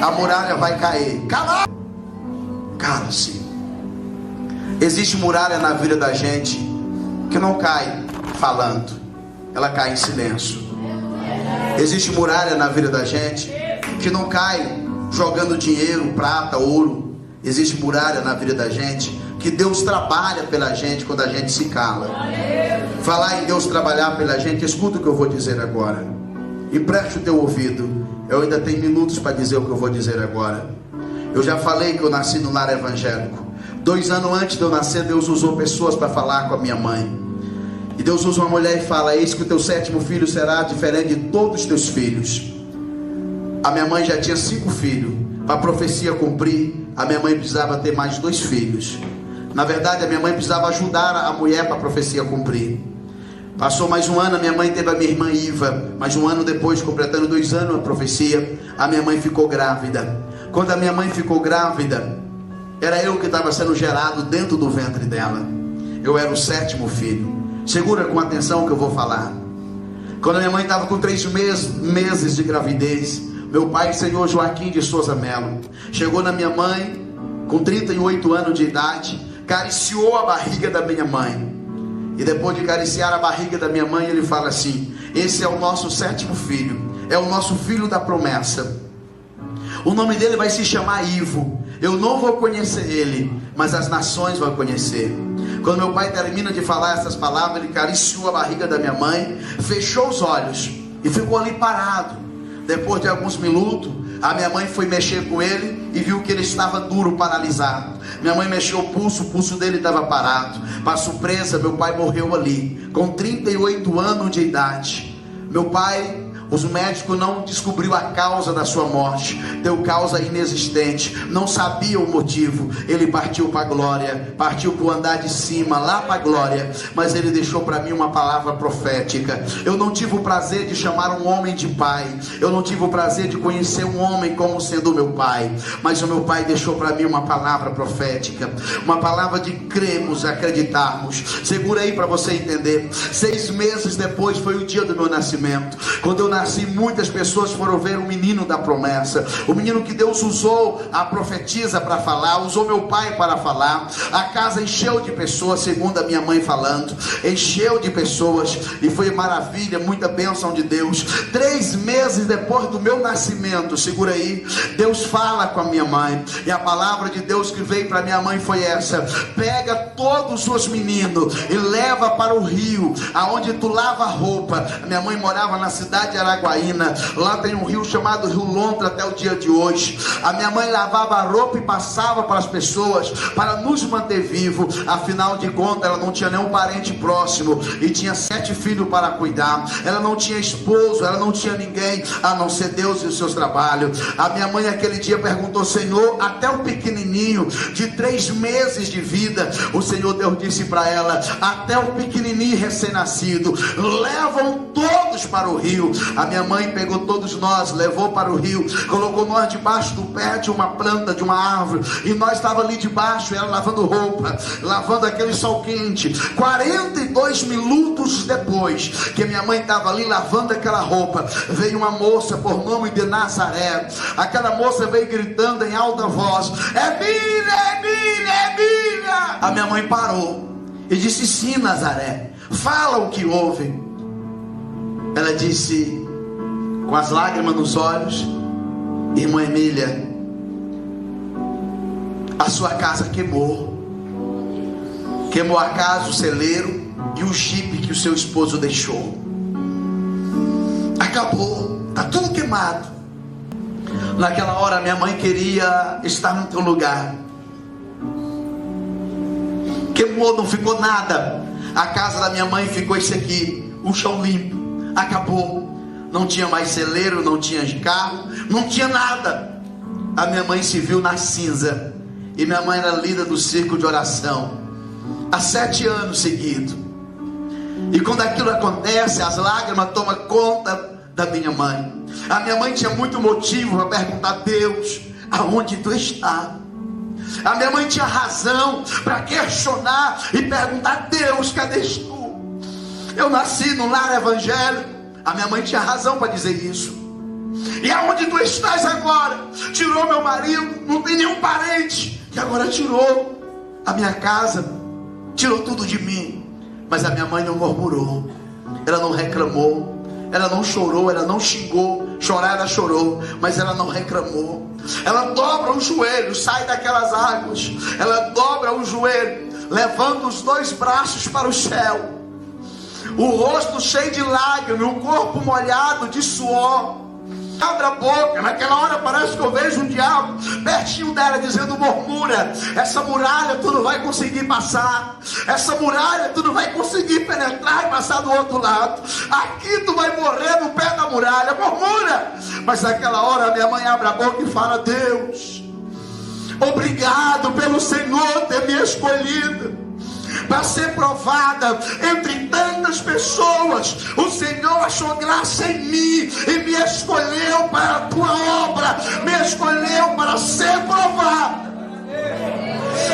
a muralha vai cair. Cala-se. Existe muralha na vida da gente que não cai falando, ela cai em silêncio. Existe muralha na vida da gente que não cai jogando dinheiro, prata, ouro. Existe muralha na vida da gente que Deus trabalha pela gente quando a gente se cala. Falar em Deus trabalhar pela gente, escuta o que eu vou dizer agora. Empreste o teu ouvido. Eu ainda tenho minutos para dizer o que eu vou dizer agora. Eu já falei que eu nasci no lar evangélico. 2 anos antes de eu nascer, Deus usou pessoas para falar com a minha mãe. E Deus usa uma mulher e fala: eis que o teu 7º filho será diferente de todos os teus filhos. A minha mãe já tinha 5 filhos. Para a profecia cumprir, a minha mãe precisava ter mais 2 filhos. Na verdade, a minha mãe precisava ajudar a mulher para a profecia cumprir. Passou mais 1 ano, a minha mãe teve a minha irmã Iva. Mais 1 ano depois, completando 2 anos a profecia, a minha mãe ficou grávida. Quando a minha mãe ficou grávida, era eu que estava sendo gerado dentro do ventre dela. Eu era o 7º filho. Segura com atenção o que eu vou falar. Quando a minha mãe estava com 3 meses de gravidez, meu pai, senhor Joaquim de Souza Melo, chegou na minha mãe com 38 anos de idade, acariciou a barriga da minha mãe. E depois de acariciar a barriga da minha mãe, ele fala assim: esse é o nosso 7º filho, é o nosso filho da promessa. O nome dele vai se chamar Ivo. Eu não vou conhecer ele, mas as nações vão conhecer. Quando meu pai termina de falar essas palavras, ele acariciou a barriga da minha mãe, fechou os olhos e ficou ali parado. Depois de alguns minutos, a minha mãe foi mexer com ele e viu que ele estava duro, paralisado. Minha mãe mexeu o pulso dele estava parado. Para surpresa, meu pai morreu ali, com 38 anos de idade. Meu pai, os médicos não descobriu a causa da sua morte, deu causa inexistente, não sabia o motivo. Ele partiu para a glória, partiu para o andar de cima, lá para a glória. Mas ele deixou para mim uma palavra profética. Eu não tive o prazer de chamar um homem de pai, eu não tive o prazer de conhecer um homem como sendo meu pai, mas o meu pai deixou para mim uma palavra profética, uma palavra de cremos, acreditarmos. Segura aí para você entender. 6 meses depois foi o dia do meu nascimento. Quando eu nasci, muitas pessoas foram ver o menino da promessa, o menino que Deus usou a profetisa para falar, usou meu pai para falar. A casa encheu de pessoas, segundo a minha mãe falando, encheu de pessoas, e foi maravilha, muita bênção de Deus. 3 meses depois do meu nascimento, segura aí, Deus fala com a minha mãe, e a palavra de Deus que veio para minha mãe foi essa: pega todos os meninos e leva para o rio, aonde tu lava roupa. Minha mãe morava na cidade de Araguaína, lá tem um rio chamado Rio Lontra até o dia de hoje. A minha mãe lavava a roupa e passava para as pessoas, para nos manter vivos. Afinal de contas, ela não tinha nenhum parente próximo, e tinha 7 filhos para cuidar. Ela não tinha esposo, ela não tinha ninguém, a não ser Deus e os seus trabalhos. A minha mãe aquele dia perguntou: Senhor, até o pequenininho de 3 meses de vida, o Senhor Deus disse para ela: até o pequenininho recém-nascido, levam todos para o rio. A minha mãe pegou todos nós, levou para o rio, colocou nós debaixo do pé de uma planta, de uma árvore, e nós estávamos ali debaixo, ela lavando roupa, lavando aquele sol quente. 42 minutos depois que minha mãe estava ali lavando aquela roupa, veio uma moça por nome de Nazaré. Aquela moça veio gritando em alta voz: é Bíblia, é Bíblia, é Bíblia. A minha mãe parou e disse: sim, Nazaré, fala o que houve. Ela disse, com as lágrimas nos olhos: irmã Emília, a sua casa queimou. Queimou a casa, o celeiro e o jipe que o seu esposo deixou. Acabou, está tudo queimado. Naquela hora minha mãe queria estar no teu lugar. Queimou, não ficou nada. A casa da minha mãe ficou esse aqui, o chão limpo. Acabou, não tinha mais celeiro, não tinha carro, não tinha nada. A minha mãe se viu na cinza, e minha mãe era líder do círculo de oração há 7 anos seguidos. E quando aquilo acontece, as lágrimas tomam conta da minha mãe. A minha mãe tinha muito motivo para perguntar a Deus: aonde tu está? A minha mãe tinha razão para questionar e perguntar: Deus, cadê tu? Eu nasci no lar evangélico. A minha mãe tinha razão para dizer isso. E aonde tu estás agora? Tirou meu marido, não tem nenhum parente. E agora tirou a minha casa, tirou tudo de mim. Mas a minha mãe não murmurou, ela não reclamou, ela não chorou, ela não xingou. Chorar ela chorou, mas ela não reclamou. Ela dobra o joelho, sai daquelas águas, ela dobra o joelho, levando os dois braços para o céu, o rosto cheio de lágrimas, o corpo molhado de suor. Abre a boca, naquela hora parece que eu vejo um diabo pertinho dela dizendo: murmura, essa muralha tu não vai conseguir passar, essa muralha tu não vai conseguir penetrar e passar do outro lado, aqui tu vai morrer no pé da muralha, murmura. Mas naquela hora a minha mãe abre a boca e fala: Deus, obrigado pelo Senhor ter me escolhido para ser provada entre tantas pessoas. O Senhor achou graça em mim e me escolheu para a tua obra, me escolheu para ser provada.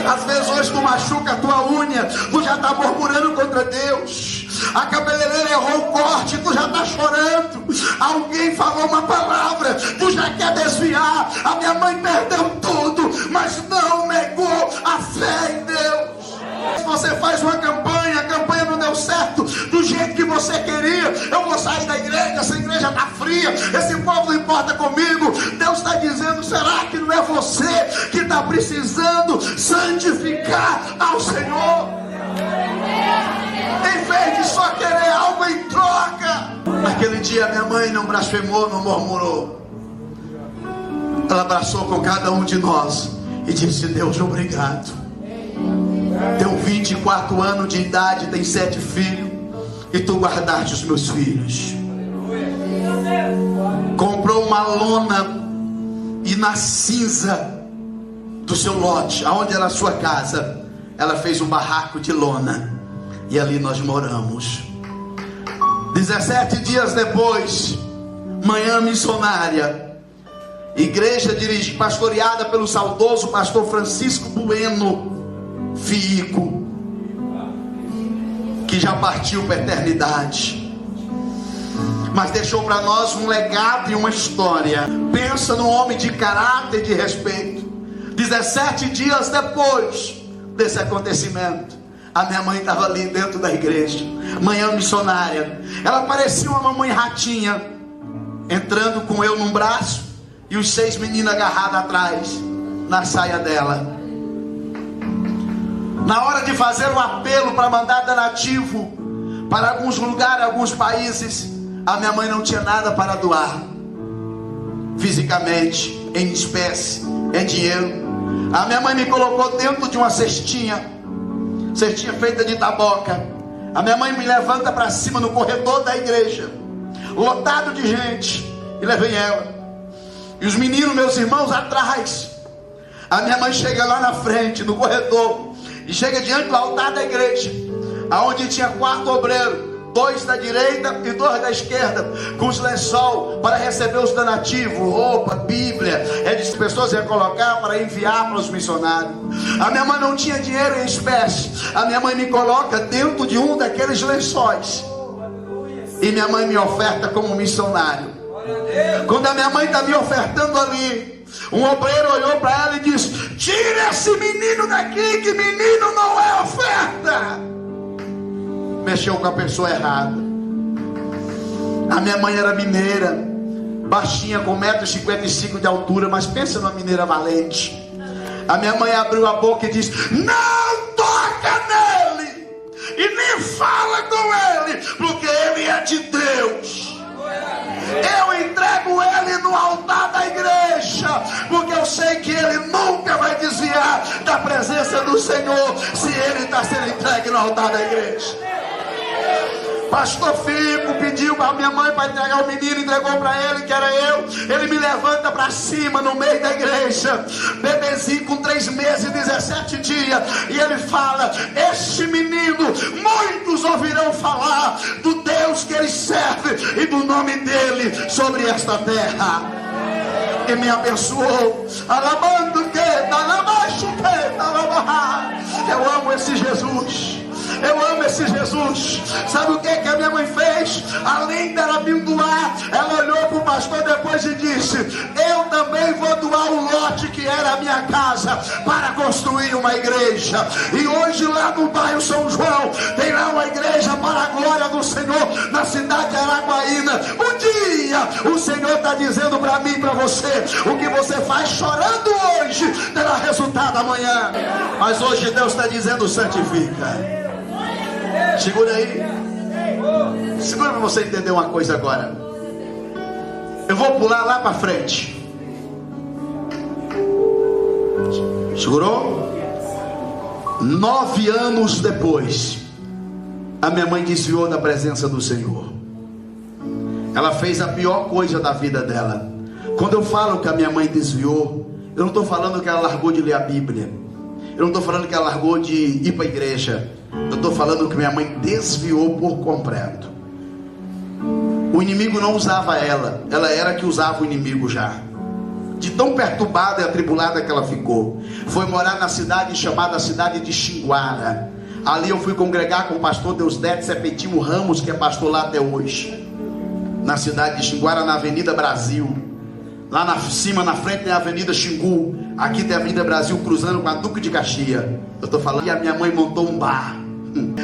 Às vezes hoje tu machuca a tua unha, tu já está murmurando contra Deus. A cabeleireira errou o corte, tu já está chorando. Alguém falou uma palavra, tu já quer desviar. A minha mãe perdeu tudo, mas não negou a fé em Deus. Você faz uma campanha, a campanha não deu certo do jeito que você queria. Eu vou sair da igreja, essa igreja está fria, esse povo não importa comigo. Deus está dizendo: será que não é você que está precisando santificar ao Senhor? Em vez de só querer algo em troca. Naquele dia minha mãe não blasfemou, não murmurou. Ela abraçou com cada um de nós e disse: Deus, obrigado. Tenho 24 anos de idade, tem 7 filhos, e tu guardaste os meus filhos. Comprou uma lona e na cinza do seu lote, aonde era a sua casa, ela fez um barraco de lona, e ali nós moramos. 17 dias depois, manhã missionária, igreja pastoreada pelo saudoso pastor Francisco Bueno Fico, que já partiu para a eternidade, mas deixou para nós um legado e uma história. Pensa num homem de caráter e de respeito. 17 dias depois desse acontecimento, a minha mãe estava ali dentro da igreja, manhã missionária. Ela parecia uma mamãe ratinha, entrando com eu num braço e os 6 meninos agarrados atrás na saia dela. Na hora de fazer um apelo para mandar donativo para alguns lugares, alguns países, a minha mãe não tinha nada para doar fisicamente, em espécie, em dinheiro. A minha mãe me colocou dentro de uma cestinha feita de taboca. A minha mãe me levanta para cima no corredor da igreja, lotado de gente, e levei ela. E os meninos, meus irmãos, atrás. A minha mãe chega lá na frente, no corredor, e chega diante do altar da igreja, aonde tinha 4 obreiros, 2 da direita e 2 da esquerda, com os lençol para receber os donativos, roupa, Bíblia. As pessoas iam colocar para enviar para os missionários. A minha mãe não tinha dinheiro em espécie. A minha mãe me coloca dentro de um daqueles lençóis, e minha mãe me oferta como missionário. Quando a minha mãe está me ofertando ali, um obreiro olhou para ela e disse: tira esse menino daqui, que menino não é oferta. Mexeu com a pessoa errada. A minha mãe era mineira, baixinha, com 1,55 m de altura, mas pensa numa mineira valente. A minha mãe abriu a boca e disse: não toca nele e nem fala com ele, porque ele é de Deus. Eu entrego ele no altar da igreja, porque eu sei que ele nunca vai desviar da presença do Senhor, se ele está sendo entregue no altar da igreja. Pastor Fico pediu para minha mãe para entregar o menino, entregou para ele, que era eu. Ele me levanta para cima no meio da igreja, bebezinho com 3 meses e 17 dias, e ele fala: este menino, muitos ouvirão falar do Deus que ele serve e do nome dele sobre esta terra. E me abençoou. Alabando que, eu amo esse Jesus. Eu amo esse Jesus. Sabe o que a minha mãe fez? Além dela me doar, ela olhou para o pastor depois e disse: eu também vou doar o lote que era a minha casa para construir uma igreja. E hoje lá no bairro São João tem lá uma igreja para a glória do Senhor, na cidade de Araguaína. Um dia o Senhor está dizendo para mim e para você: o que você faz chorando hoje terá resultado amanhã. Mas hoje Deus está dizendo: santifica. Segura aí. Segura para você entender uma coisa agora. Eu vou pular lá para frente. Segurou? 9 anos depois, a minha mãe desviou da presença do Senhor. Ela fez a pior coisa da vida dela. Quando eu falo que a minha mãe desviou, eu não estou falando que ela largou de ler a Bíblia. Eu não estou falando que ela largou de ir para a igreja. Eu estou falando que minha mãe desviou por completo. O inimigo não usava ela. Ela era que usava o inimigo já. De tão perturbada e atribulada que ela ficou. Foi morar na cidade chamada cidade de Xinguara. Ali eu fui congregar com o pastor Deusdete Sepetimo Ramos, que é pastor lá até hoje. Na cidade de Xinguara, na Avenida Brasil. Lá na cima, na frente tem a Avenida Xingu. Aqui tem a Avenida Brasil cruzando com a Duque de Caxias. Eu estou falando que a minha mãe montou um bar.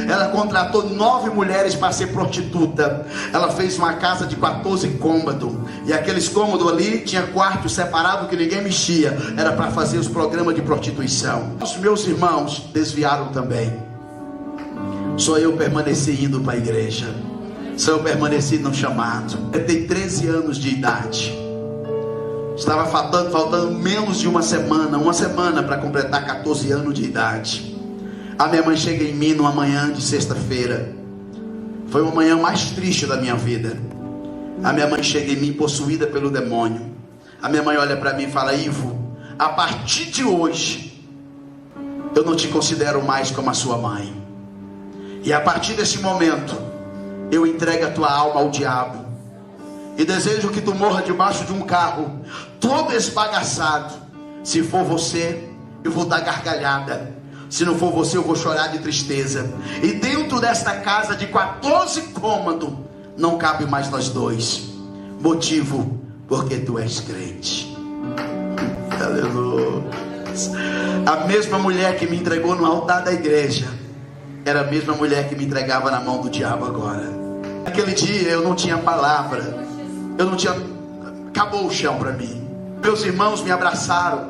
Ela contratou 9 mulheres para ser prostituta. Ela fez uma casa de 14 cômodos. E aqueles cômodos ali tinha quarto separado que ninguém mexia. Era para fazer os programas de prostituição. Os meus irmãos desviaram também. Só eu permaneci indo para a igreja. Só eu permaneci no chamado. Eu tenho 13 anos de idade. Estava faltando menos de uma semana para completar 14 anos de idade. A minha mãe chega em mim numa manhã de sexta-feira. Foi uma manhã mais triste da minha vida. A minha mãe chega em mim possuída pelo demônio. A minha mãe olha para mim e fala: Ivo, a partir de hoje eu não te considero mais como a sua mãe. E a partir desse momento eu entrego a tua alma ao diabo. E desejo que tu morra debaixo de um carro, todo esbagaçado. Se for você, eu vou dar gargalhada. Se não for você, eu vou chorar de tristeza. E dentro desta casa de 14 cômodos, não cabe mais nós dois. Motivo, porque tu és crente. Aleluia. A mesma mulher que me entregou no altar da igreja era a mesma mulher que me entregava na mão do diabo agora. Naquele dia eu não tinha palavra. Eu não tinha... Acabou o chão para mim. Meus irmãos me abraçaram.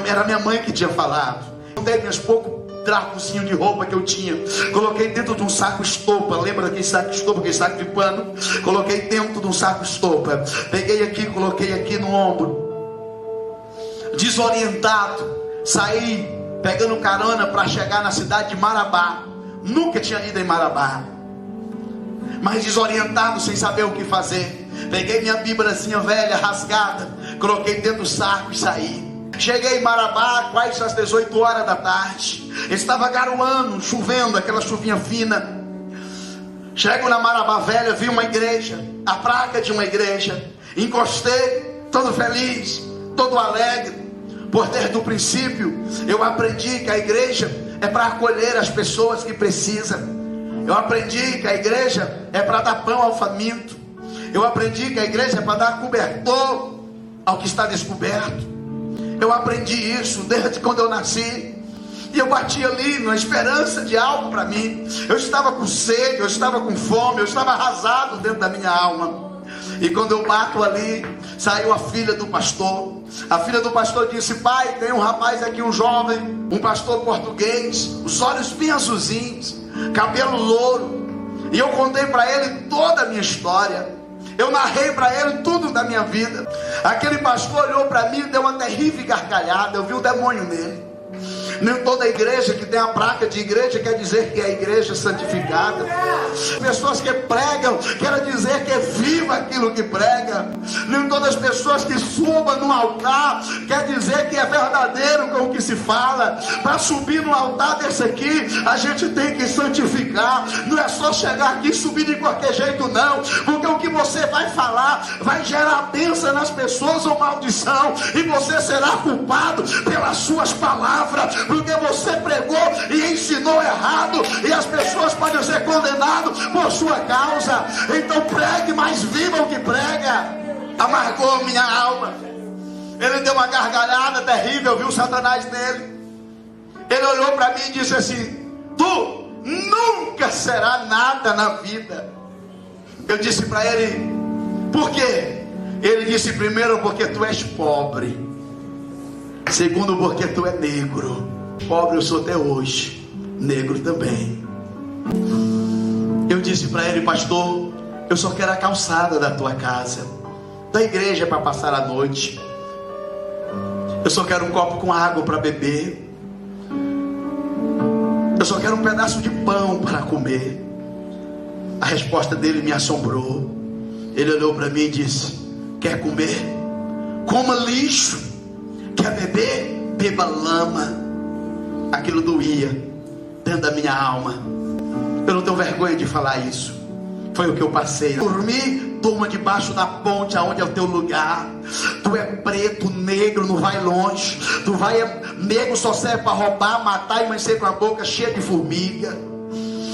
Era minha mãe que tinha falado. Eu dei meus poucos trapozinhos de roupa que eu tinha. Coloquei dentro de um saco estopa. Lembra daquele saco estopa, aquele saco de pano? Coloquei dentro de um saco estopa. Peguei aqui, coloquei aqui no ombro. Desorientado, saí pegando carona para chegar na cidade de Marabá. Nunca tinha ido em Marabá. Mas desorientado, sem saber o que fazer. Peguei minha bíbliazinha velha, rasgada, coloquei dentro do saco e saí. Cheguei em Marabá, quase às 18 horas da tarde. Estava garoando, chovendo, aquela chuvinha fina. Chego na Marabá velha, vi uma igreja, a placa de uma igreja. Encostei, todo feliz, todo alegre. Por desde o princípio, eu aprendi que a igreja é para acolher as pessoas que precisam. Eu aprendi que a igreja é para dar pão ao faminto. Eu aprendi que a igreja é para dar cobertor ao que está descoberto. Eu aprendi isso desde quando eu nasci. E eu bati ali na esperança de algo para mim. Eu estava com sede, eu estava com fome, eu estava arrasado dentro da minha alma. E quando eu bato ali, saiu a filha do pastor. A filha do pastor disse: pai, tem um rapaz aqui, um jovem, um pastor português, os olhos bem azulzinhos, cabelo louro. E eu contei para ele toda a minha história. Eu narrei para ele tudo da minha vida. Aquele pastor olhou para mim e deu uma terrível gargalhada. Eu vi o demônio nele. Nem toda igreja que tem a placa de igreja quer dizer que é a igreja santificada. Pessoas que pregam quer dizer que é viva aquilo que prega. Nem todas as pessoas que subam no altar quer dizer que é verdadeiro com o que se fala. Para subir no altar desse aqui, a gente tem que santificar. Não é só chegar aqui e subir de qualquer jeito, não. Porque o que você vai falar vai gerar bênção nas pessoas ou maldição. E você será culpado pelas suas palavras. porque você pregou e ensinou errado, e as pessoas podem ser condenadas por sua causa. Então pregue, mas viva o que prega. Amargou minha alma. Ele deu uma gargalhada terrível, viu Satanás nele. Ele olhou para mim e disse assim: tu nunca será nada na vida. Eu disse para ele: por quê? Ele disse: primeiro, porque tu és pobre. Segundo, porque tu é negro. Pobre eu sou até hoje, negro também. Eu disse para ele: pastor, eu só quero a calçada da tua casa, da igreja, para passar a noite. Eu só quero um copo com água para beber. Eu só quero um pedaço de pão para comer. A resposta dele me assombrou. Ele olhou para mim e disse: quer comer? Coma lixo. Quer beber? Beba lama. Aquilo doía dentro da minha alma. Eu não tenho vergonha de falar isso. Foi o que eu passei. Dormi, durma debaixo da ponte, aonde é o teu lugar. Tu é preto, negro, não vai longe. Tu vai, negro só serve para roubar, matar e amanhecer com a boca cheia de formiga.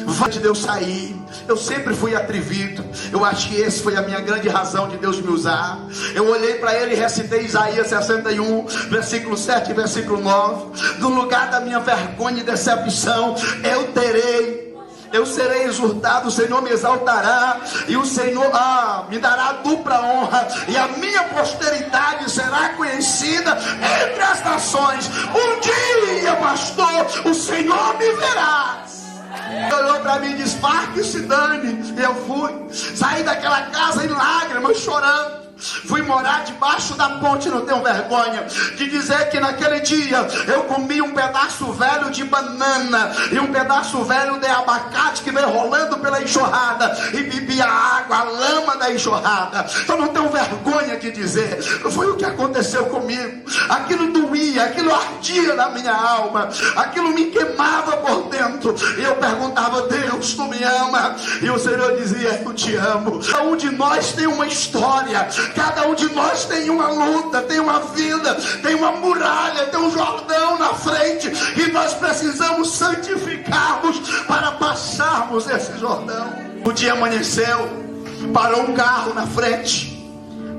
Vai de Deus sair. Eu sempre fui atrevido. Eu acho que esse foi a minha grande razão de Deus me usar. Eu olhei para ele e recitei Isaías 61, versículo 7 e versículo 9. No lugar da minha vergonha e decepção, eu serei exortado, o Senhor me exaltará, e o Senhor me dará dupla honra, e a minha posteridade será conhecida entre as nações. Um dia, pastor, o Senhor me verá. Ele olhou para mim e disse: vá que se dane. E eu fui, saí daquela casa em lágrimas, chorando. Fui morar debaixo da ponte. Não tenho vergonha de dizer que naquele dia eu comi um pedaço velho de banana e um pedaço velho de abacate que veio rolando pela enxurrada, e bebi a água, a lama da enxurrada. Eu não tenho vergonha de dizer, foi o que aconteceu comigo. Aquilo doía, aquilo ardia na minha alma, aquilo me queimava por dentro. E eu perguntava: Deus, tu me ama? E o Senhor dizia: eu te amo. Cada um de nós tem uma história. Cada um de nós tem uma luta, tem uma vida, tem uma muralha, tem um Jordão na frente, e nós precisamos santificarmos para passarmos esse Jordão. O dia amanheceu, parou um carro na frente,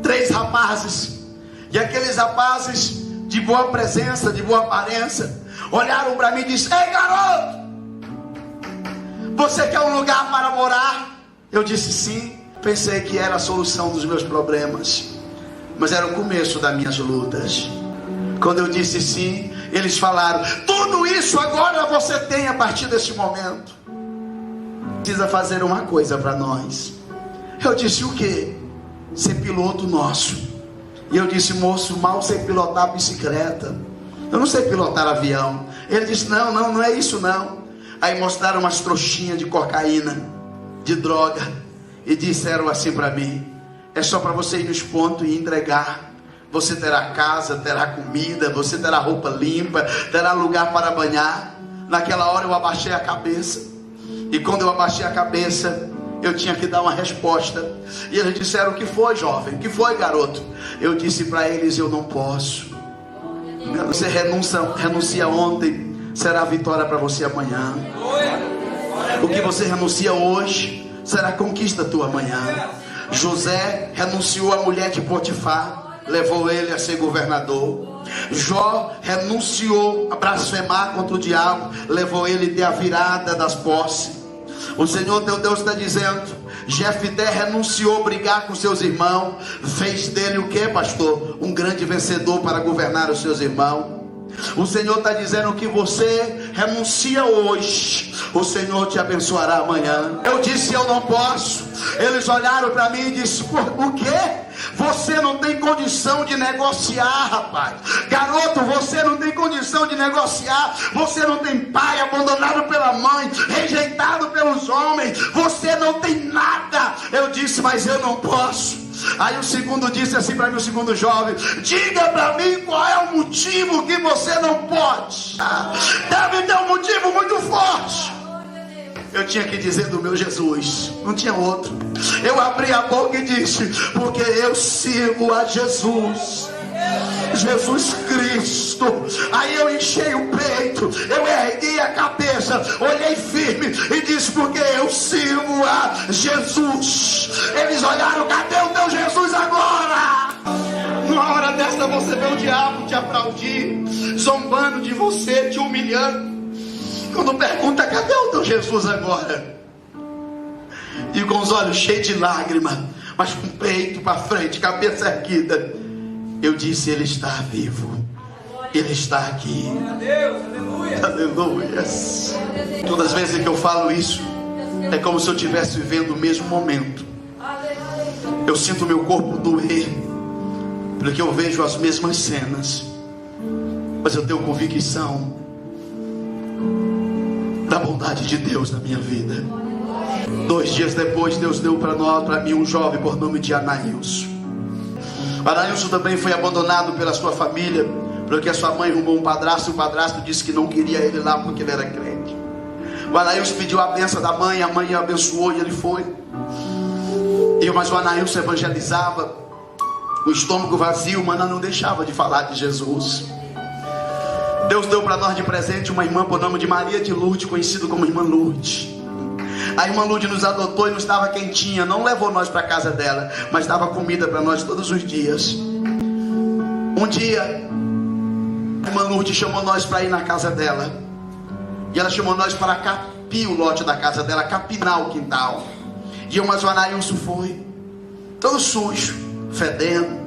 3 rapazes, e aqueles rapazes de boa presença, de boa aparência, olharam para mim e disseram: ei, garoto, você quer um lugar para morar? Eu disse sim. Pensei que era a solução dos meus problemas, mas era o começo das minhas lutas. Quando eu disse sim, eles falaram: tudo isso agora você tem a partir deste momento. Precisa fazer uma coisa para nós. Eu disse: o quê? Ser piloto nosso. E eu disse: moço, mal sei pilotar bicicleta, eu não sei pilotar avião. Ele disse: não é isso não. Aí mostraram umas trouxinhas de cocaína, de droga, e disseram assim para mim: é só para você ir nos pontos e entregar. Você terá casa, terá comida, você terá roupa limpa, terá lugar para banhar. Naquela hora eu abaixei a cabeça, e quando eu abaixei a cabeça, eu tinha que dar uma resposta. E eles disseram: o que foi, jovem? O que foi, garoto? Eu disse para eles: eu não posso. Você renuncia ontem, será vitória para você amanhã. O que você renuncia hoje será conquista tua amanhã. José renunciou à mulher de Potifar, levou ele a ser governador. Jó renunciou a blasfemar contra o diabo, levou ele a ter a virada das posses. O Senhor teu Deus está dizendo: Jefté renunciou a brigar com seus irmãos, fez dele o que, pastor? Um grande vencedor para governar os seus irmãos. O Senhor está dizendo que você renuncia hoje, o Senhor te abençoará amanhã. Eu disse: eu não posso. Eles olharam para mim e disseram: o quê? Você não tem condição de negociar, rapaz. Garoto, você não tem condição de negociar. Você não tem pai, abandonado pela mãe, rejeitado pelos homens. Você não tem nada. Eu disse: mas eu não posso. Aí o segundo disse assim para mim, o segundo jovem: diga para mim qual é o motivo que você não pode. Deve ter um motivo muito forte. Eu tinha que dizer do meu Jesus, não tinha outro. Eu abri a boca e disse: porque eu sigo a Jesus. Jesus Cristo. Aí eu enchei o peito, eu ergui a cabeça, olhei firme e disse: porque eu sirvo a Jesus. Eles olharam: cadê o teu Jesus agora? Numa hora dessa você vê o diabo te aplaudir, zombando de você, te humilhando. Quando pergunta: cadê o teu Jesus agora? E com os olhos cheios de lágrima, mas com o peito para frente, cabeça erguida, eu disse: ele está vivo, ele está aqui. Aleluia. Todas as vezes que eu falo isso, é como se eu estivesse vivendo o mesmo momento. Eu sinto meu corpo doer, porque eu vejo as mesmas cenas, mas eu tenho convicção da bondade de Deus na minha vida. 2 dias depois, Deus deu para mim um jovem por nome de Anailson. Anailson também foi abandonado pela sua família, porque a sua mãe arrumou um padrasto, e o padrasto disse que não queria ele lá porque ele era crente. O Anailson pediu a bênção da mãe, a mãe abençoou e ele foi. Mas o Anailson evangelizava, o estômago vazio, mas não deixava de falar de Jesus. Deus deu para nós de presente uma irmã por nome de Maria de Lourdes, conhecida como Irmã Lourdes. A Irmã Lourdes nos adotou e nos dava quentinha, não levou nós para a casa dela, mas dava comida para nós todos os dias. Um dia, a Irmã Lourdes chamou nós para ir na casa dela, e ela chamou nós para capir o lote da casa dela, capinar o quintal. E mas o Anailson foi, todo sujo, fedendo,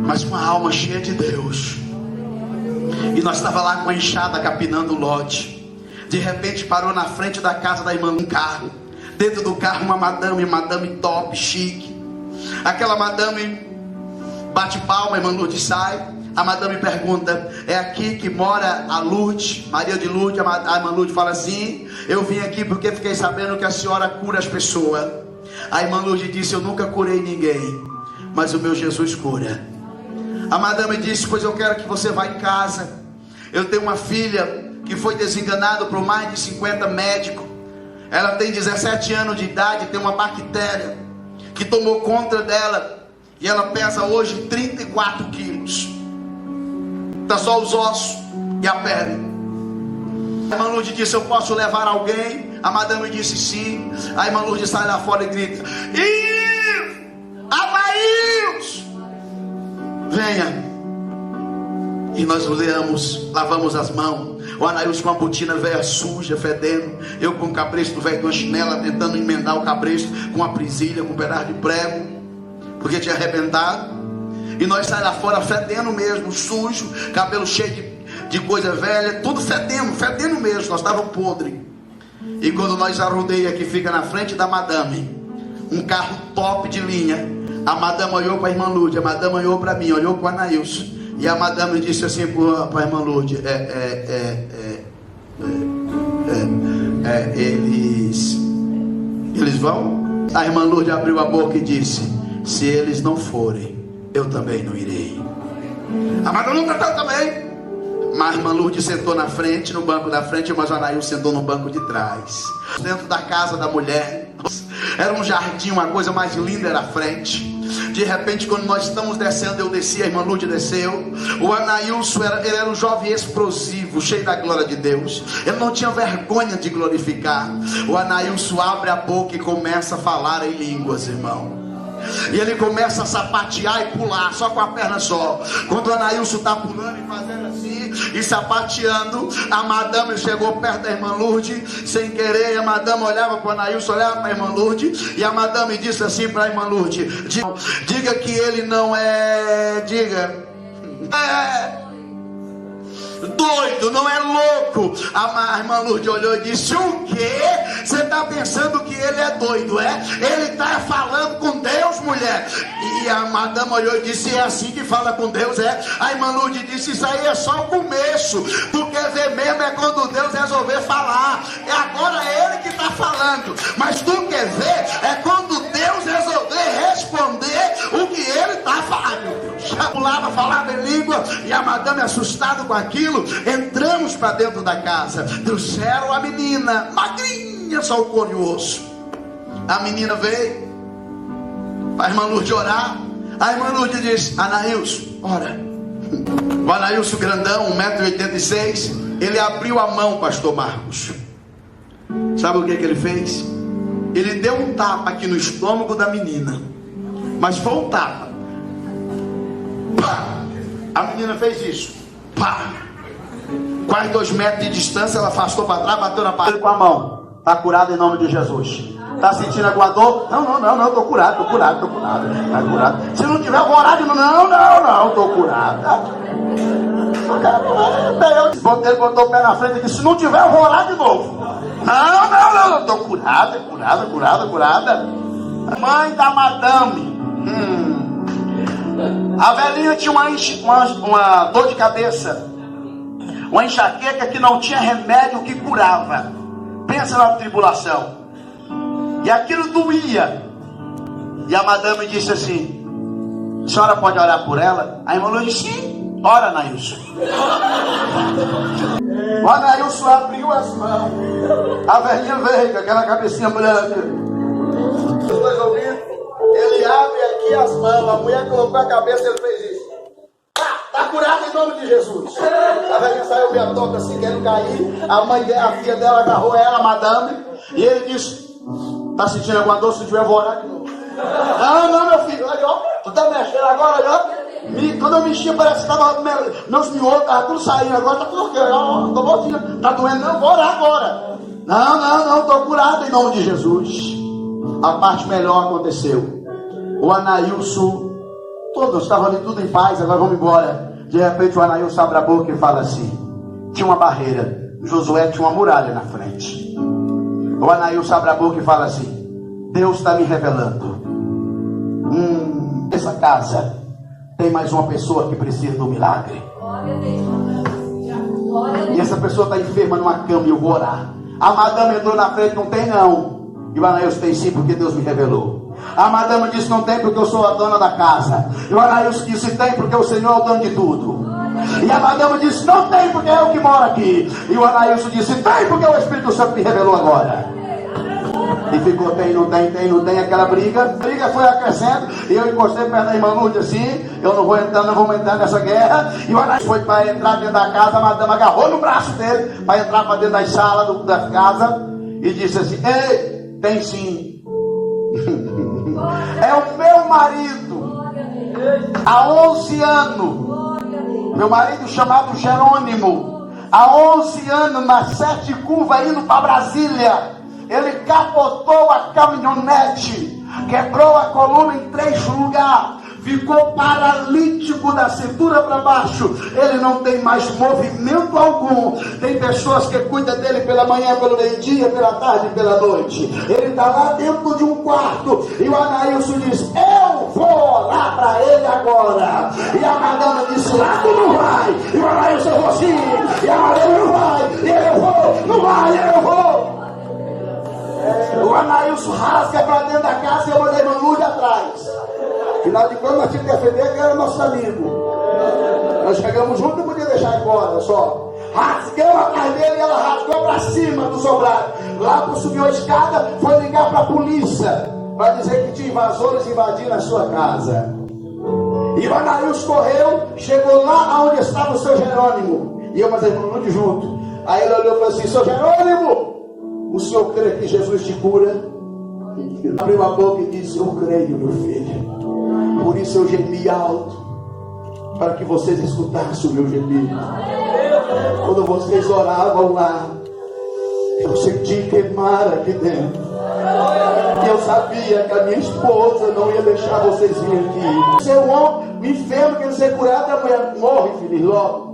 mas com a alma cheia de Deus. E nós estávamos lá com a enxada capinando o lote. De repente parou na frente da casa da irmã um carro. Dentro do carro uma madame top, chique. Aquela madame bate palma, a irmã Lourdes sai. A madame pergunta: é aqui que mora a Lourdes, Maria de Lourdes? A irmã Lourdes fala assim: eu vim aqui porque fiquei sabendo que a senhora cura as pessoas. A irmã Lourdes disse: eu nunca curei ninguém, mas o meu Jesus cura. A madame disse: pois eu quero que você vá em casa. Eu tenho uma filha que foi desenganada por mais de 50 médicos. Ela tem 17 anos de idade, tem uma bactéria que tomou conta dela, e ela pesa hoje 34 quilos. Está só os ossos e a pele. A irmã Lourdes disse: eu posso levar alguém? A madame disse sim. A irmã Lourdes sai lá fora e grita: Anailson, venha. E nós lavamos as mãos. O Anailson com a botina velha suja, fedendo. Eu com o cabresto velho, com a chinela, tentando emendar o cabresto com a presilha, com um pedaço de prego, porque tinha arrebentado. E nós saímos lá fora fedendo mesmo, sujo, cabelo cheio de coisa velha, tudo fedendo mesmo. Nós estávamos podres. E quando nós arrudeiamos que fica na frente da madame, um carro top de linha, a madame olhou para a irmã Lourdes, a madame olhou para mim, olhou para o Anailson. E a madame disse assim para a irmã Lourdes: eles vão? A irmã Lourdes abriu a boca e disse: se eles não forem, eu também não irei. A madame não está também. Mas a irmã Lourdes sentou na frente, no banco da frente, mas o Anailson sentou no banco de trás. Dentro da casa da mulher, era um jardim, uma coisa mais linda era a frente. De repente, quando nós estamos descendo, eu desci, a irmã Lourdes desceu. O Anailson ele era um jovem explosivo, cheio da glória de Deus. Ele não tinha vergonha de glorificar. O Anailson abre a boca e começa a falar em línguas, irmão. E ele começa a sapatear e pular, só com a perna só. Quando o Anailson está pulando e fazendo assim, e sapateando, a madame chegou perto da irmã Lourdes, sem querer. A madame olhava para o Anailson, olhava para a irmã Lourdes, e a madame disse assim para a irmã Lourdes: diga que ele não é, doido, não é louco. A irmã Lourdes olhou e disse: o quê? Você está pensando que ele é doido, é? Ele está falando com Deus, mulher. E a madame olhou e disse: é assim que fala com Deus, é? A irmã Lourdes disse: isso aí é só o começo. Tu quer ver mesmo é quando Deus resolver falar. É agora ele que está falando. Mas tu quer ver é quando Deus resolver responder o que ele está falando. Meu Deus, já pulava, falava em língua. E a madame assustada com aquilo. Entramos para dentro da casa. Trouxeram a menina, magrinha, só o couro e o osso. A menina veio para a irmã Lourdes orar. A irmã Lúcia diz: Anailson, ora. O Anailson grandão, 1,86 m, ele abriu a mão, pastor Marcos. Sabe o que ele fez? Ele deu um tapa aqui no estômago da menina. Mas foi um tapa. Pá! A menina fez isso. Pá! Quase 2 metros de distância, ela afastou para trás, bateu na parede com a mão. Está curado em nome de Jesus. Está sentindo alguma dor? Não, estou curado. Está curado. Se não tiver, eu vou orar de novo. Não, estou curado. Ele botou o pé na frente e disse: se não tiver, eu vou orar de novo. Não, estou curada. Mãe da madame. A velhinha tinha uma dor de cabeça, uma enxaqueca que não tinha remédio que curava. Pensa na tribulação. E aquilo doía. E a madame disse assim: a senhora pode orar por ela? A irmã Lúcia disse: sim, ora, Anailson. O Anailson abriu as mãos. A velhinha veio com aquela cabecinha mulher aqui. Os dois ouvindo. Ele abre aqui as mãos. A mulher colocou a cabeça e ele fez isso. Está curado em nome de Jesus. A velhinha saiu meio toca assim, querendo cair. A filha dela agarrou ela, a madame. E ele disse: está sentindo alguma dor? Se tiver, eu vou orar de novo. Não, meu filho, olha, ó, tu tá mexendo agora, olha, ó. Quando eu mexia, parece que estava meus miolos, estava tudo saindo, agora tá tudo ok, ó, tô voltando, tá doendo, não, vou orar agora. Não, tô curado em nome de Jesus. A parte melhor aconteceu. O Anailson, todos estavam ali tudo em paz, agora vamos embora. De repente o Anailson abre a boca e fala assim: tinha uma barreira, Josué tinha uma muralha na frente. O Anailson abre a boca e fala assim: Deus está me revelando. Essa casa tem mais uma pessoa que precisa do milagre. E essa pessoa está enferma numa cama e eu vou orar. A madame entrou na frente: não tem não. E o Anailson: tem sim, porque Deus me revelou. A madame disse: não tem, porque eu sou a dona da casa. E o Anailson disse: tem, porque o Senhor é o dono de tudo. E a madame disse: não tem, porque é eu que moro aqui. E o Anailson disse: tem, porque o Espírito Santo me revelou agora. E ficou: tem, não tem, aquela briga. A briga foi acrescendo. E eu encostei perto da irmã Lúcia assim: eu não vamos entrar nessa guerra. E o Anailson foi para entrar dentro da casa. A madame agarrou no braço dele para entrar para dentro das salas da casa e disse assim: ei, tem sim. É o meu marido, há 11 anos. Meu marido chamado Jerônimo, há 11 anos, na 7 curva indo para Brasília. Ele capotou a caminhonete, quebrou a coluna em 3 lugares, ficou paralítico da cintura para baixo. Ele não tem mais movimento algum. Tem pessoas que cuidam dele pela manhã, pelo meio-dia, pela tarde e pela noite. Ele está lá dentro de um quarto. E o Anailson diz: eu vou orar para ele agora. E a madame disse: lá tu não vai. E o Anailson: eu vou sim. E a madame: não vai. E eu vou. Não vai, eu vou. O Anailson rasga para dentro da casa e eu mandei a irmã Lúcia atrás. Afinal de contas, nós tínhamos que defender que era nosso amigo. Nós chegamos juntos, não podia deixar embora só. Rasgamos atrás dele e ela rasgou para cima do sobrado. Lá quando subiu a escada, foi ligar para a polícia para dizer que tinha invasores invadindo a sua casa. E o Anailson correu, chegou lá onde estava o seu Jerônimo. E eu, mas a irmã Lúcia junto. Aí ele olhou e falou assim: seu Jerônimo, o senhor crê que Jesus te cura? Ele abriu a boca e disse: eu creio, meu filho. Por isso eu gemi alto, para que vocês escutassem o meu gemido. Quando vocês oravam lá, eu senti queimar aqui dentro. E eu sabia que a minha esposa não ia deixar vocês virem aqui. Ser um homem enfermo que não ser curado, a mulher morre, filho, logo.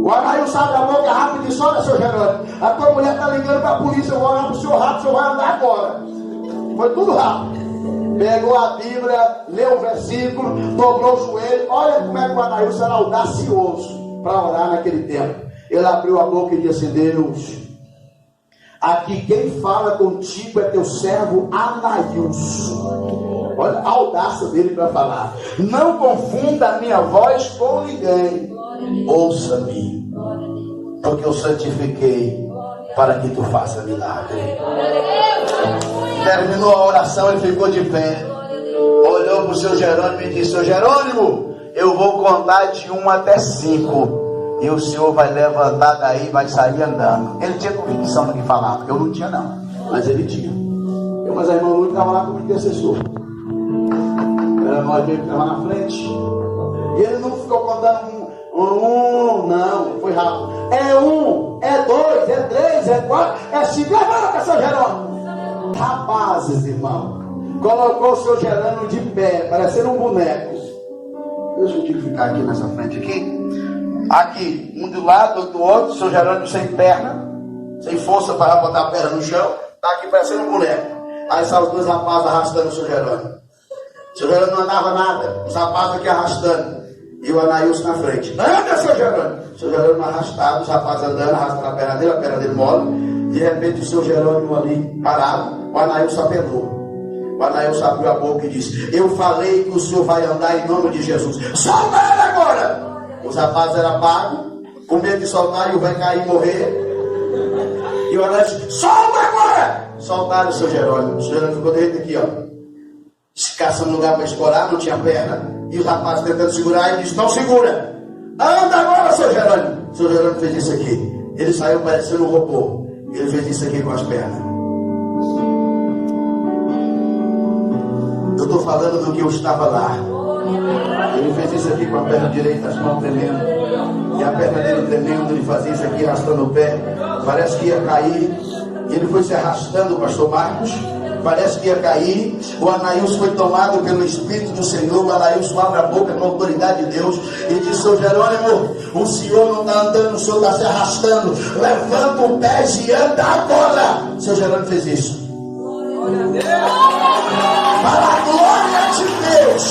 O Anailson abre a boca rápido e disse: olha, seu Jerônimo, a tua mulher está ligando para a polícia, eu vou orar para o senhor rápido, o senhor vai andar agora. Foi tudo rápido. Pegou a Bíblia, leu o versículo, dobrou o joelho. Olha como é que o Anailson era audacioso para orar naquele tempo. Ele abriu a boca e disse: Deus, aqui quem fala contigo é teu servo Anailson. Olha a audácia dele para falar. Não confunda a minha voz com ninguém. Ouça-me, porque eu santifiquei para que tu faça milagre. Terminou a oração, ele ficou de pé, olhou para o seu Jerônimo e disse: seu Jerônimo, eu vou contar de 1 até 5. E o senhor vai levantar daí e vai sair andando. Ele tinha convicção no que falava. Eu não tinha não, mas ele tinha. Mas a irmã Lourdes estava lá como intercessor. Era nós mesmo que estava na frente. E ele não ficou contando não, foi rápido. É 1, é 2, é 3, é 4, é 5. Levanta, seu Jerônimo. Rapazes, irmão, colocou o seu Jerônimo de pé, parecendo um boneco. Deixa eu ficar aqui nessa frente aqui, um do lado, outro do outro. O seu Jerônimo sem perna, sem força para botar a perna no chão, está aqui parecendo um boneco. Aí são os 2 rapazes arrastando o seu Jerônimo. O seu Jerônimo não andava nada, os rapazes aqui arrastando. E o Anailson na frente. Anda, seu Jerônimo! O seu Jerônimo arrastado, os rapazes andando, arrastando a perna dele mole. De repente o seu Jerônimo ali parado, o Anailson apelou. O Anailson abriu a boca e disse: eu falei que o senhor vai andar em nome de Jesus. Solta ele agora! Os rapazes eram pagos, com medo de soltar e o vai cair e morrer. E o Anailson: solta agora! Soltaram o seu Jerônimo. O seu Jerônimo ficou dentro aqui, ó, caçando lugar para escorar, não tinha perna. E os rapazes tentando segurar, ele disse: não segura, anda agora, seu Jerônimo. O seu Jerônimo fez isso aqui. Ele saiu parecendo um robô. Ele fez isso aqui com as pernas. Eu estou falando do que eu estava lá. Ele fez isso aqui com a perna direita, as mãos tremendo. E a perna dele tremendo, ele fazia isso aqui arrastando o pé. Parece que ia cair. E ele foi se arrastando, pastor Marcos. Parece que ia cair. O Anailson foi tomado pelo Espírito do Senhor. O Anailson abre a boca com a autoridade de Deus e diz: seu Jerônimo, o senhor não está andando, o senhor está se arrastando. Levanta o pé e anda agora. Seu Jerônimo fez isso. Para a glória de Deus,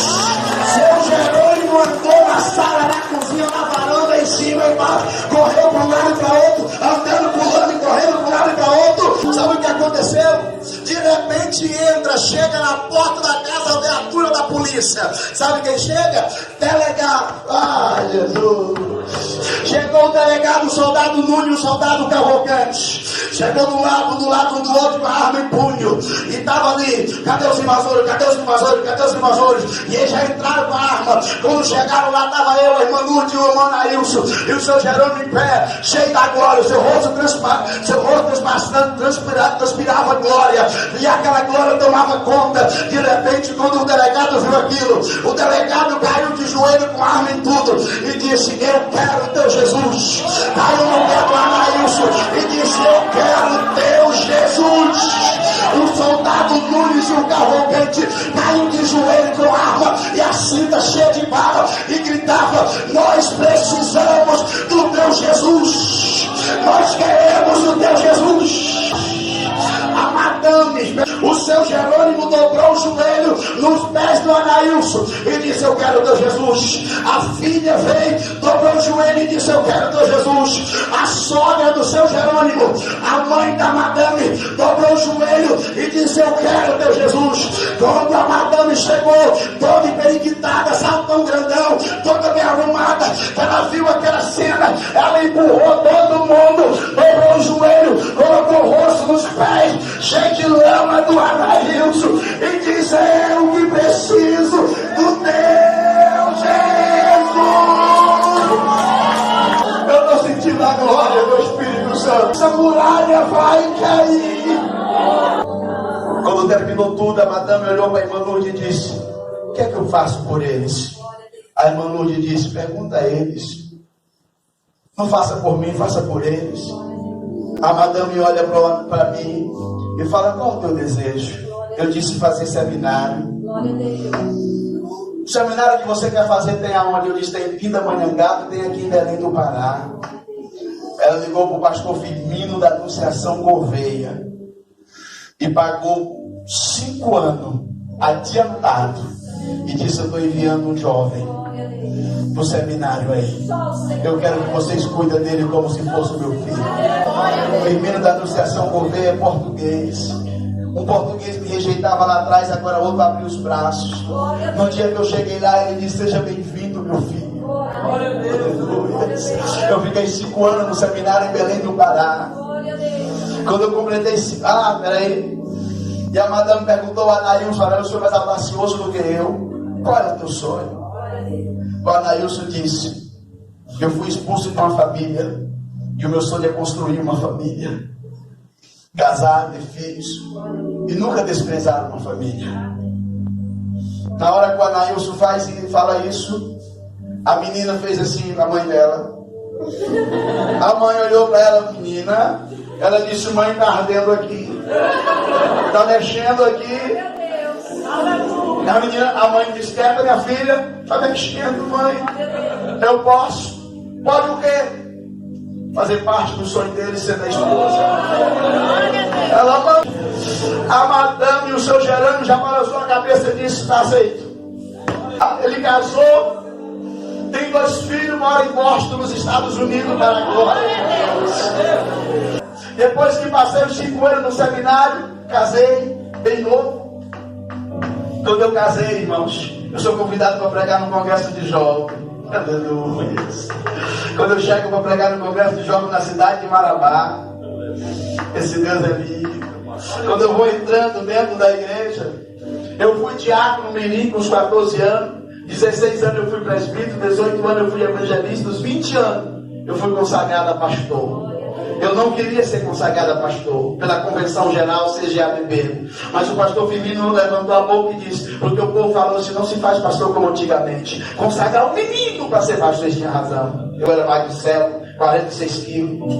seu Jerônimo andou na sala, na cozinha, na varanda, em cima e embaixo, correu para um lado e para outro, andando, pulando e correndo para um lado e para outro. Sabe o que aconteceu? De repente chega na porta da casa a viatura da polícia. Sabe quem chega? Delegado. Ai, Jesus. Chegou o delegado, o soldado Nunes, o soldado Cavalcante. Chegou do lado um do outro com a arma em punho. E estava ali: cadê os invasores? Cadê os invasores? Cadê os invasores? E eles já entraram com a arma. Quando chegaram lá, estava eu, a irmã Lourdes e o irmão Anailson. E o seu Jerônimo em pé, cheio da glória. O seu rosto transpirava glória. E aquela glória tomava conta. De repente, quando o delegado viu aquilo, o delegado caiu de joelho com a arma em tudo. E disse: eu quero o teu Jesus. Caiu no pé do Anailson e disse: eu quero teu Jesus. O soldado Nunes e o Cavalcante caiu de joelho com a arma e a cinta cheia de bala e gritava: nós precisamos do teu Jesus. Nós queremos o teu Jesus. A madame, o seu Jerônimo dobrou o joelho nos pés do Anailson e disse: eu quero teu Jesus. A filha veio, dobrou o joelho e disse: eu quero teu Jesus. A sogra do seu Jerônimo, a mãe da madame, dobrou o joelho e disse: eu quero teu Jesus. Quando a madame chegou, toda periquitada, saltão grandão, toda bem arrumada, ela viu aquela cena, ela empurrou todo mundo, dobrou o joelho, colocou o rosto nos pés, cheio de lama do Anailson, e diz: eu que preciso do teu Jesus. Eu estou sentindo a glória do Espírito Santo. Essa muralha vai cair. Quando terminou tudo, a madame olhou para a irmã Lourdes e disse: o que é que eu faço por eles? A irmã Lourdes disse: pergunta a eles. Não faça por mim, faça por eles. A madame olha para mim e fala: qual é o teu desejo? Eu disse: fazer seminário. O seminário que você quer fazer tem aonde? Eu disse: tem em Pindamonhangaba, tem aqui em Belém do Pará. Ela ligou para o pastor Firmino da Anunciação Gouveia e pagou 5 anos adiantado e disse: eu estou enviando um jovem para o seminário aí. Eu quero que vocês cuidem dele como se fosse meu filho. O Firmino da Anunciação Gouveia é português. Um português me rejeitava lá atrás, agora outro abriu os braços. No dia que eu cheguei lá, ele disse: seja bem-vindo, meu filho. Eu fiquei 5 anos no seminário em Belém do Pará. Quando eu completei peraí. E a madame perguntou ao Anailson: o senhor é mais audacioso do que eu? Qual é o teu sonho? O Anailson disse: eu fui expulso de uma família e o meu sonho é construir uma família, casar, ter filhos e nunca desprezar uma família. Na hora que o Anailson faz e fala isso, a menina fez assim para a mãe dela. A mãe olhou para ela, menina, ela disse: mãe, está ardendo aqui, está mexendo aqui. A menina, a mãe disse: quieta, minha filha, está mexendo, mãe. Eu posso. Pode o quê? Fazer parte do sonho dele, ser da esposa. Ela, a madame e o seu Gerânio já balançou a cabeça e disse: está aceito. Ele casou, tem 2 filhos, mora em Boston, nos Estados Unidos, para a glória de Deus. Depois que passei os 5 anos no seminário, casei, bem novo. Quando eu casei, irmãos, eu sou convidado para pregar no congresso de jovens. Aleluia. Quando eu chego para pregar no congresso de jovens na cidade de Marabá, esse Deus é lindo. Quando eu vou entrando dentro da igreja, eu fui diácono menino com uns 14 anos, 16 anos eu fui presbítero, 18 anos eu fui evangelista, os 20 anos eu fui consagrado a pastor. Eu não queria ser consagrado a pastor pela convenção geral CGABB, mas o pastor Firmino levantou a boca e disse, porque o povo falou assim: não se faz pastor como antigamente, consagrar um menino para ser pastor. Eles tinham razão. Eu era mais do céu, 46 quilos,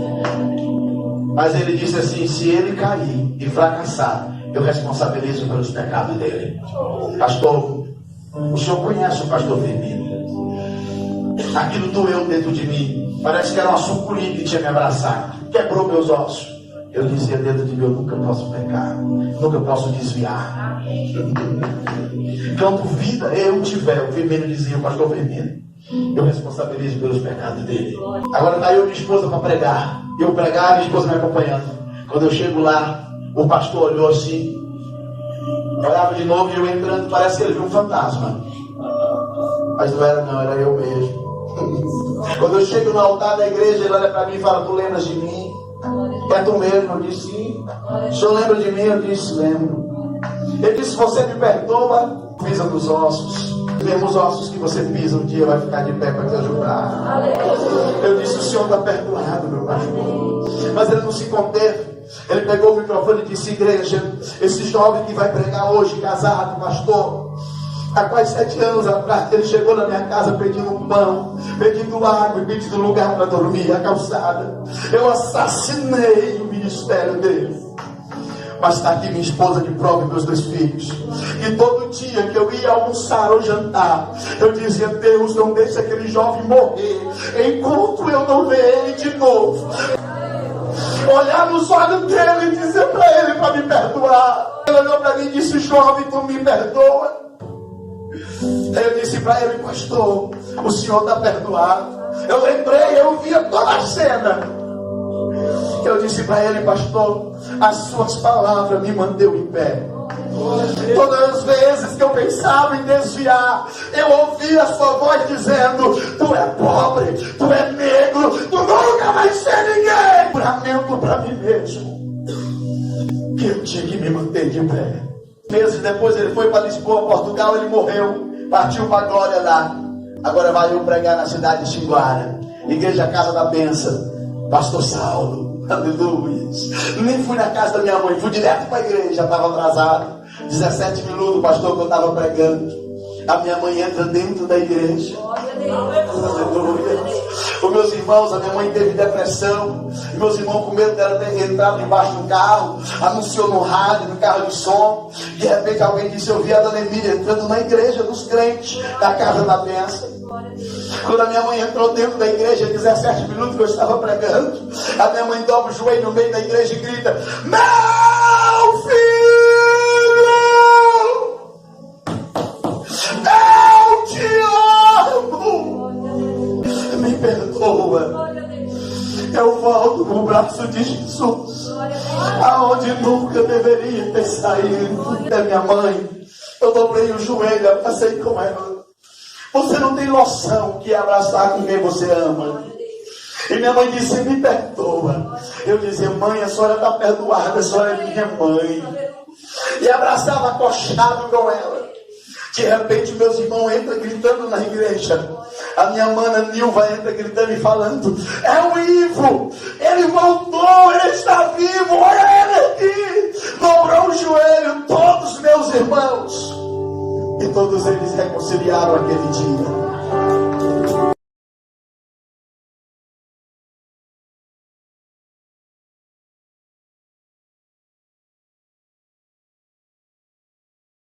mas ele disse assim: se ele cair e fracassar, eu responsabilizo pelos pecados dele. Pastor, o senhor conhece o pastor Firmino? Aquilo doeu dentro de mim, parece que era uma sucuri que tinha me abraçado, quebrou meus ossos. Eu dizia dentro de mim: eu nunca posso pecar, nunca posso desviar. Quanto vida eu tiver, o Firmino dizia, o pastor Firmino, eu responsabilizo pelos pecados dele. Agora está eu e minha esposa para pregar, eu pregar e minha esposa me acompanhando. Quando eu chego lá, o pastor olhou assim, olhava de novo e eu entrando, parece que ele viu um fantasma, mas não era não, era eu mesmo. Quando eu chego no altar da igreja, ele olha para mim e fala: tu lembras de mim? É tu mesmo? Eu disse: sim. O senhor lembra de mim? Eu disse: lembro. Ele disse: você me perdoa? Pisa nos ossos. Mesmo os ossos que você pisa um dia vai ficar de pé para te ajudar. Eu disse: o senhor está perdoado, meu pastor. Mas ele não se conteve. Ele pegou o microfone e disse: igreja, esse jovem que vai pregar hoje, casado, pastor, há quase 7 anos atrás, ele chegou na minha casa pedindo um pão, pedindo água e pedindo lugar para dormir, a calçada. Eu assassinei o ministério dele. Mas está aqui minha esposa de prova e meus 2 filhos. E todo dia que eu ia almoçar ou jantar, eu dizia: Deus, não deixe aquele jovem morrer enquanto eu não ver ele de novo. Olhar nos olhos dele e dizer para ele para me perdoar. Ele olhou para mim e disse: jovem, tu me perdoa? Eu disse para ele: pastor, o senhor está perdoado. Eu lembrei, eu via toda a cena. Eu disse para ele: pastor, as suas palavras me mantêm em pé. Todas as vezes que eu pensava em desviar, eu ouvia a sua voz dizendo: tu é pobre, tu é negro, tu nunca vai ser ninguém. Juramento para mim mesmo que eu tinha que me manter de pé. Meses depois ele foi para Lisboa, Portugal, ele morreu, partiu para a glória lá. Agora vai eu pregar na cidade de Xinguara, Igreja Casa da Bênção, pastor Saulo, aleluia. Nem fui na casa da minha mãe, fui direto para a igreja, estava atrasado, 17 minutos, pastor, que eu estava pregando. A minha mãe entra dentro da igreja, aleluia. Os meus irmãos, a minha mãe teve depressão, e meus irmãos com medo dela ter entrado embaixo do carro, anunciou no rádio, no carro de som. De repente alguém disse: eu vi a dona Emília entrando na igreja dos crentes da Casa da Bênção. Quando a minha mãe entrou dentro da igreja, 17 minutos que eu estava pregando, a minha mãe dobra o joelho no meio da igreja e grita: meu filho, eu te amo, me perdoa. Eu volto no braço de Jesus, aonde nunca deveria ter saído. É minha mãe, eu dobrei o joelho, abracei com ela. Você não tem noção que é abraçar com quem você ama. E minha mãe disse: me perdoa. Eu dizia: mãe, a senhora está perdoada, a senhora é minha mãe. E abraçava acochado com ela. De repente meus irmãos entram gritando na igreja. A minha mana Nilva entra gritando e falando: é o Ivo, ele voltou, ele está vivo, olha ele aqui. Dobrou o joelho, todos meus irmãos. E todos eles reconciliaram aquele dia.